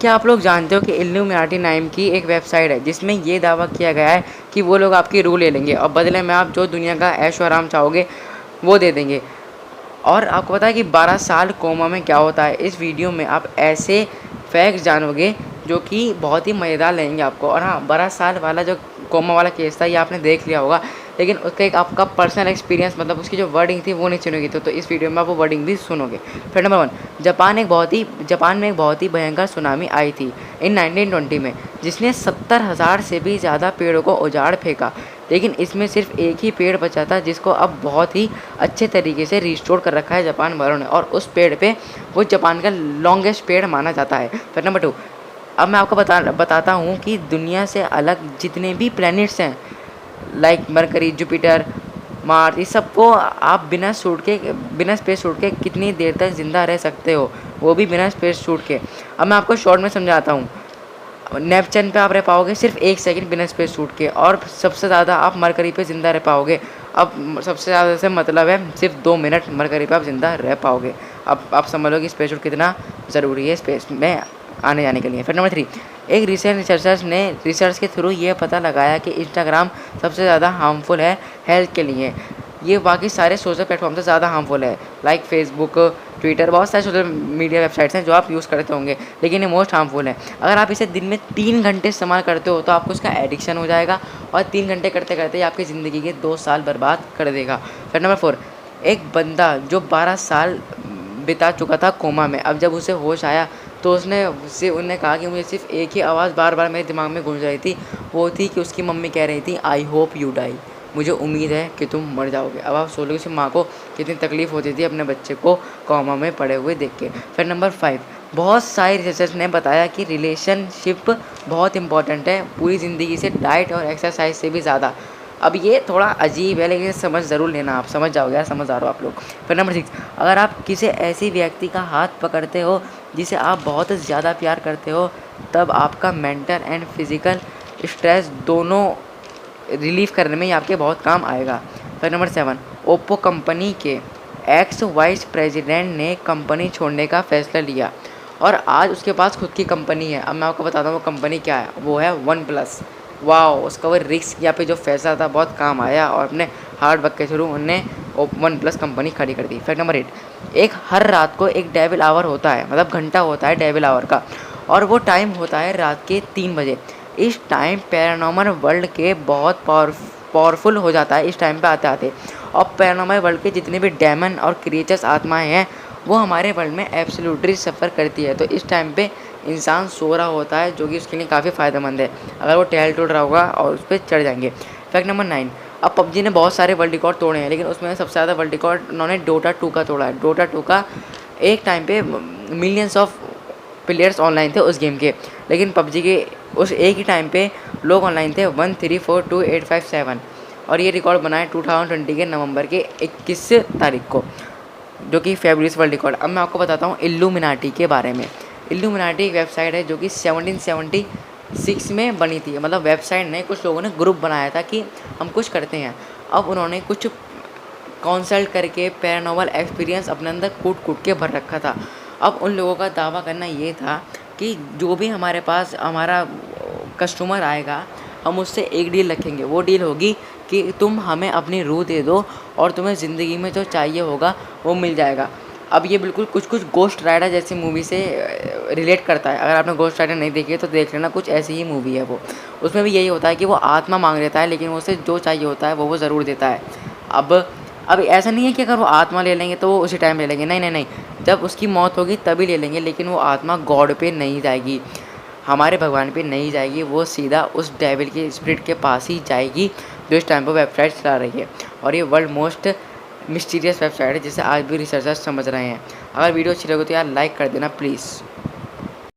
क्या आप लोग जानते हो कि इल्यूमिनाटी नाम की एक वेबसाइट है जिसमें ये दावा किया गया है कि वो लोग आपकी रूह ले लेंगे और बदले में आप जो दुनिया का ऐशो आराम चाहोगे वो दे देंगे। और आपको पता है कि 12 साल कोमा में क्या होता है। इस वीडियो में आप ऐसे फैक्ट्स जानोगे जो कि बहुत ही मज़ेदार लगेंगे आपको। और हाँ, 12 साल वाला जो कोमा वाला केस था ये आपने देख लिया होगा, लेकिन उसका एक आपका पर्सनल एक्सपीरियंस मतलब उसकी जो वर्डिंग थी वो नहीं सुनोगी। तो इस वीडियो में आप वो वर्डिंग भी सुनोगे। फिर नंबर 1, जापान में एक बहुत ही भयंकर सुनामी आई थी इन 1920 में, जिसने 70,000 से भी ज़्यादा पेड़ों को उजाड़ फेंका। लेकिन इसमें सिर्फ एक ही पेड़ बचा था जिसको अब बहुत ही अच्छे तरीके से रिस्टोर कर रखा है जापान वालों ने, और उस पेड़ पे वो जापान का लॉन्गेस्ट पेड़ माना जाता है। फिर नंबर 2, अब मैं आपको बताता हूँ कि दुनिया से अलग जितने भी प्लैनेट्स हैं लाइक मरकरी, जुपिटर, मार्स, इस सबको आप बिना स्पेस सूट के कितनी देर तक ज़िंदा रह सकते हो, वो भी बिना स्पेस सूट के। अब मैं आपको शॉर्ट में समझाता हूँ। नेपचन पे आप रह पाओगे सिर्फ 1 सेकंड बिना स्पेस सूट के, और सबसे ज़्यादा आप मरकरी पे ज़िंदा रह पाओगे। अब सबसे ज़्यादा से मतलब है सिर्फ 2 मिनट मरकरी पे आप ज़िंदा रह पाओगे। अब आप समझ लो कि स्पेस सूट कितना ज़रूरी है स्पेस में आने जाने के लिए। फिर नंबर 3, एक रिसेंट रिसर्चर्स ने रिसर्च के थ्रू ये पता लगाया कि इंस्टाग्राम सबसे ज़्यादा हार्मफुल है हेल्थ के लिए। ये बाकी सारे सोशल प्लेटफॉर्म से ज़्यादा हार्मफुल है, लाइक फेसबुक, ट्विटर, बहुत सारे सोशल मीडिया वेबसाइट्स हैं जो आप यूज़ करते होंगे, लेकिन ये मोस्ट हार्मफुल है। अगर आप इसे दिन में 3 घंटे इस्तेमाल करते हो तो आपको इसका एडिक्शन हो जाएगा, और 3 घंटे करते करते ही आपकी ज़िंदगी के 2 साल बर्बाद कर देगा। फिर नंबर 4, एक बंदा जो 12 साल बिता चुका था कोमा में, अब जब उसे होश आया तो उन्होंने कहा कि मुझे सिर्फ एक ही आवाज़ बार बार मेरे दिमाग में गूंज रही थी, वो थी कि उसकी मम्मी कह रही थी आई होप यू डाई, मुझे उम्मीद है कि तुम मर जाओगे। अब आप सोचो कि माँ को कितनी तकलीफ़ होती थी अपने बच्चे को कोमा में पड़े हुए देख के। फिर नंबर 5, बहुत सारे रिसर्चर्स ने बताया कि रिलेशनशिप बहुत इंपॉर्टेंट है पूरी ज़िंदगी से, डाइट और एक्सरसाइज से भी ज़्यादा। अब ये थोड़ा अजीब है लेकिन समझ ज़रूर लेना, आप समझ जाओगे यार, समझदार हो आप लोग। फिर नंबर 6, अगर आप किसी ऐसी व्यक्ति का हाथ पकड़ते हो जिसे आप बहुत ज़्यादा प्यार करते हो, तब आपका मेंटल एंड फिज़िकल स्ट्रेस दोनों रिलीफ़ करने में ही आपके बहुत काम आएगा। फिर नंबर 7, ओप्पो कंपनी के एक्स वाइस प्रेसिडेंट ने कंपनी छोड़ने का फ़ैसला लिया और आज उसके पास खुद की कंपनी है। अब मैं आपको बताता हूँ वो कंपनी क्या है, वो है वन प्लस। वाह, उसका वो रिस्क या फिर जो फैसला था बहुत काम आया, और अपने हार्ड वर्क के थ्रू उनने वन प्लस कंपनी खड़ी कर दी। फैक्ट नंबर 8, हर रात को एक डेविल आवर होता है, मतलब घंटा होता है डेविल आवर का, और वो टाइम होता है रात के 3 बजे। इस टाइम पैरानॉर्मल वर्ल्ड के बहुत पावरफुल हो जाता है इस टाइम पे आते आते, और पैरानॉर्मल वर्ल्ड के जितने भी डेमन और क्रिएचर्स आत्माएँ हैं वो हमारे वर्ल्ड में एब्सोल्युटली सफ़र करती है। तो इस टाइम पे इंसान सो रहा होता है, जो कि उसके लिए काफ़ी फ़ायदेमंद है। अगर वो टहल टूट रहा होगा और उस पर चढ़ जाएंगे। फैक्ट नंबर 9, अब पबजी ने बहुत सारे वर्ल्ड रिकॉर्ड तोड़े हैं, लेकिन उसमें सबसे ज़्यादा वर्ल्ड रिकॉर्ड उन्होंने डोटा 2 का तोड़ा है। डोटा 2 का एक टाइम पे मिलियंस ऑफ प्लेयर्स ऑनलाइन थे उस गेम के, लेकिन पबजी के उस एक ही टाइम पे लोग ऑनलाइन थे 1342857, और ये रिकॉर्ड बनाए 2020 के नवंबर के 21 तारीख को, जो कि फेब्रुअरी वर्ल्ड रिकॉर्ड। अब मैं आपको बताता हूँ इल्यूमिनाटी के बारे में। इल्यूमिनाटी एक वेबसाइट है जो कि 1776 में बनी थी, मतलब वेबसाइट ने कुछ लोगों ने ग्रुप बनाया था कि हम कुछ करते हैं। अब उन्होंने कुछ कंसल्ट करके पैरानॉर्मल एक्सपीरियंस अपने अंदर कूट कूट के भर रखा था। अब उन लोगों का दावा करना ये था कि जो भी हमारे पास हमारा कस्टमर आएगा हम उससे एक डील रखेंगे। वो डील होगी कि तुम हमें अपनी रूह दे दो और तुम्हें ज़िंदगी में जो चाहिए होगा वो मिल जाएगा। अब ये बिल्कुल कुछ गोस्ट राइडर जैसी मूवी से रिलेट करता है। अगर आपने गोस्ट राइडर नहीं देखी है तो देख लेना, कुछ ऐसी ही मूवी है वो। उसमें भी यही होता है कि वो आत्मा मांग लेता है, लेकिन उसे जो चाहिए होता है वो ज़रूर देता है। अब ऐसा नहीं है कि अगर वो आत्मा ले लेंगे तो वो उसी टाइम ले लेंगे, नहीं नहीं नहीं, जब उसकी मौत होगी तभी ले लेंगे, लेकिन वो आत्मा गॉड पे नहीं जाएगी, हमारे भगवान पे नहीं जाएगी, वो सीधा उस डेविल के स्पिरिट के पास ही जाएगी जो इस टाइम पर वेबसाइट चला रही है। और ये वर्ल्ड मोस्ट मिस्टीरियस वेबसाइट है जिसे आज भी रिसर्चर्स समझ रहे हैं। अगर वीडियो अच्छी लगे तो यार लाइक कर देना प्लीज़।